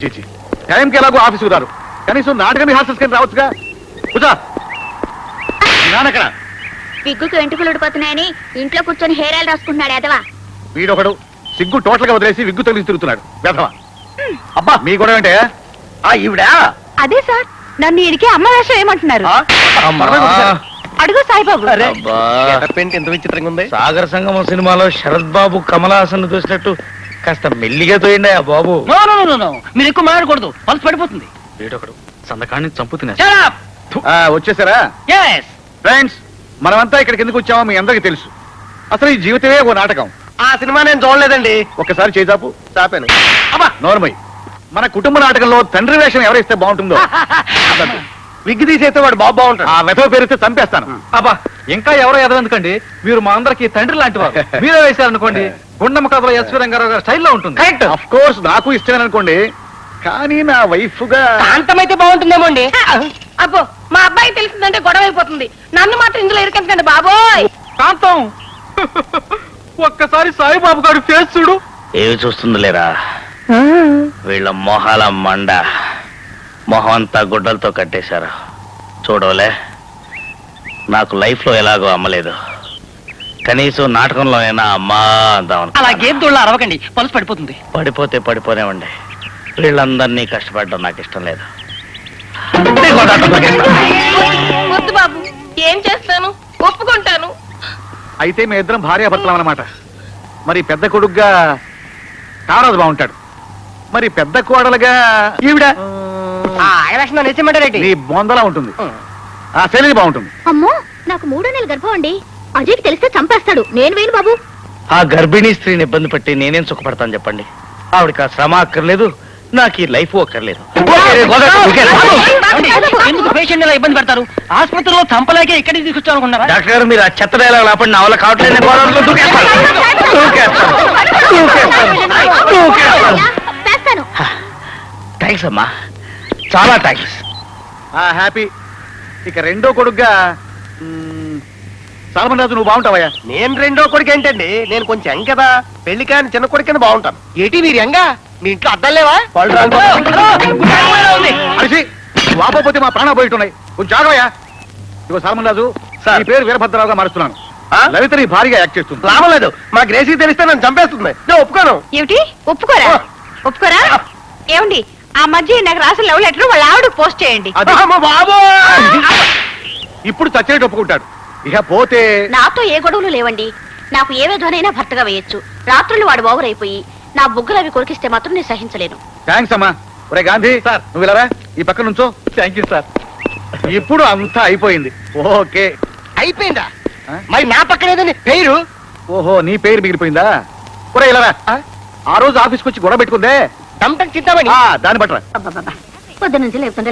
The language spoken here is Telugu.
టైంకి ఎలాగో ఆఫీసుకు రారు, కనీసం నాటక రిహార్సల్స్ కింద రావచ్చుగా. కూర్చో. నానక్కడ విగ్గుకి వెంట్రుకలు ఉడిపోతున్నాయని ఇంట్లో కూర్చొని హెయిర్ ఆయిల్ రాసుకుంటున్నాడు ఎదవా. వీడొకడు సిగ్గు టోటల్ గా వదిలేసి విగ్గు తొలగి తిరుగుతున్నాడు వెధవా. అబ్బా మీ గొడవ ఏంటే? ఈవిడా అదే సార్, నన్ను ఈయనకి అమ్మ వేషం ఏమంటున్నారు? అడుగు సాయిబాబు. ఎంత విచిత్రంగా ఉంది. సాగర సంగమం సినిమాలో శరత్ బాబు కమల్ హాసన్ చూసినట్టు కాస్త మెల్లిగా తోయండి ఆ బాబు. మీరు ఎక్కువ మాట్లాడకూడదు, పల్స్ పడిపోతుంది. వీడొకడు సందకాన్ని చంపుతున్నా. వచ్చేసారా ఫ్రెండ్స్? మనమంతా ఇక్కడికి ఎందుకు వచ్చామో మీ అందరికీ తెలుసు. అసలు ఈ జీవితమే ఓ నాటకం. ఆ సినిమా నేను చూడలేదండి. ఒక్కసారి చేజాపు. చాపాను. నోర్మై, మన కుటుంబ నాటకంలో తండ్రి వేషం ఎవరిస్తే బాగుంటుందో విగ్గు తీసేస్తే వాడు బాగుంటాడు. ఆ వెధవ పేరుస్తే చంపేస్తాను. అబ్బా ఇంకా ఎవరో ఎదవెందుకండి, మీరు మా అందరికి తండ్రి లాంటి వారు. మీరే వేశారనుకోండి, గుండమ్మ కథలో ఎస్వి రంగారావు గారి స్టైల్లో ఉంటుంది. కరెక్ట్. ఆఫ్ కోర్స్ నాకు ఇష్టమే అనుకోండి, కానీ నా వైఫ్ గా శాంతమైతే బాగుంటుందేమో అండి. అబ్బో, మా అబ్బాయి తెలిసిందంటే గొడవ అయిపోతుంది. నన్ను మాత్రం ఇందులో ఇరికెందుకండి బాబోయ్. కాంతం ఒక్కసారి సాయిబాబు గారి ఫేస్ చూడు. ఏవి చూస్తుంది లేరా, వీళ్ళ మొహాల మండ, మొహం అంతా గుడ్డలతో కట్టేశారు. చూడవలే, నాకు లైఫ్ లో ఎలాగో అమ్మలేదు, కనీసం నాటకంలో అయినా అమ్మా అందాం. అలా గేమ్ తోళ్ళ అరవకండి, పల్స్ పడిపోతుంది. పడిపోతే పడిపోనేవ్వండి, వీళ్ళందరినీ కష్టపడడం నాకు ఇష్టం లేదు. వద్దు బాబు, ఏం చేస్తాను, ఒప్పుకుంటాను. అయితే మీ ఇద్దరం భార్యాభర్తలం అన్నమాట. మరి పెద్ద కొడుకుగా తారాజు బాగుంటాడు, మరి పెద్ద కోడలుగా ఈవిడ నిజమంటారేంటి? నీ బొందలా ఉంటుంది. ఆ శైలి బాగుంటుంది. అమ్మో, నాకు 3 నెలల గర్భం అండి. అజయ్కి తెలిస్తే చంపేస్తాడు. నేను వేయను బాబు. ఆ గర్భిణీ స్త్రీని ఇబ్బంది పెట్టి నేనేం సుఖపడతాను చెప్పండి? ఆవిడకి ఆ శ్రమ అక్కర్లేదు, నాకు ఈ లైఫ్ అక్కర్లేదు. ఎందుకు పేషెంట్ ఇలా ఇబ్బంది పెడతారు? ఆసుపత్రిలో చంపలేకే ఇక్కడికి తీసుకొచ్చారు అనుకున్నారా? డాక్టర్ గారు, మీరు ఆ చెత్త డైలాగ్ లేపండి, నా వల్ల కావట్లేదు. చేస్తాను. థ్యాంక్స్ అమ్మా, చాలా థ్యాంక్స్. హ్యాపీ. ఇక రెండో కొడుకుగా సాల్మన్ రాజు నువ్వు బాగుంటావయ్యా. నేను రెండో కొడుకు ఏంటండి, నేను కొంచెం యంగ్ కదా, పెళ్లి కాని చిన్న కొడుకుని బాగుంటాను. ఏంటి మీరు యంగా? మీ ఇంట్లో అద్దం లేవా? అరిసి వాపోతే మా ప్రాణం పోయిట్టున్నాయి. కొంచెం జాగ్రత్తయ్యా. ఇగో సాల్మన్ రాజు, ఈ పేరు వీరభద్రరావుగా మారుస్తున్నాను. లలిత నీ భారీగా యాక్ట్ చేస్తుంది. లాభం లేదు, మా గ్రేసీ తెలిస్తే నన్ను చంపేస్తుంది. నేను ఒప్పుకోను. ఏమిటి ఒప్పుకోరా? ఒప్పుకోరా? ఏమండి, ఆ మధ్య నాకు రాసిన లవ్ లెటర్ వాళ్ళ ఆవిడకు పోస్ట్ చేయండి. బాబు ఇప్పుడు చచ్చినట్టు ఒప్పుకుంటాడు. ఇక పోతే నాతో ఏ గొడవలు లేవండి. నాకు ఏ విధంగా భర్తగా వేయొచ్చు. రాత్రులు వాడు ఓవర్ అయిపోయి నా బుగ్గలు అవి కొరికిస్తే మాత్రం నేను సహించలేను. థ్యాంక్స్ అమ్మా. ఒరే గాంధీ సార్, నువ్వు ఇలా ఈ పక్క నుంచో. Thank you sir. ఇప్పుడు అంతా అయిపోయింది. ఓకే అయిపోయిందా? మరి నా పక్కన ఏదని పేరు? ఓహో, నీ పేరు మిగిలిపోయిందా? ఒరే ఇలా ఆ రోజు ఆఫీస్కి వచ్చి గొడవ పెట్టుకుందే, చింతామణి దాన్ని బట్టరా. పొద్దు నుంచి లేపుతుంటే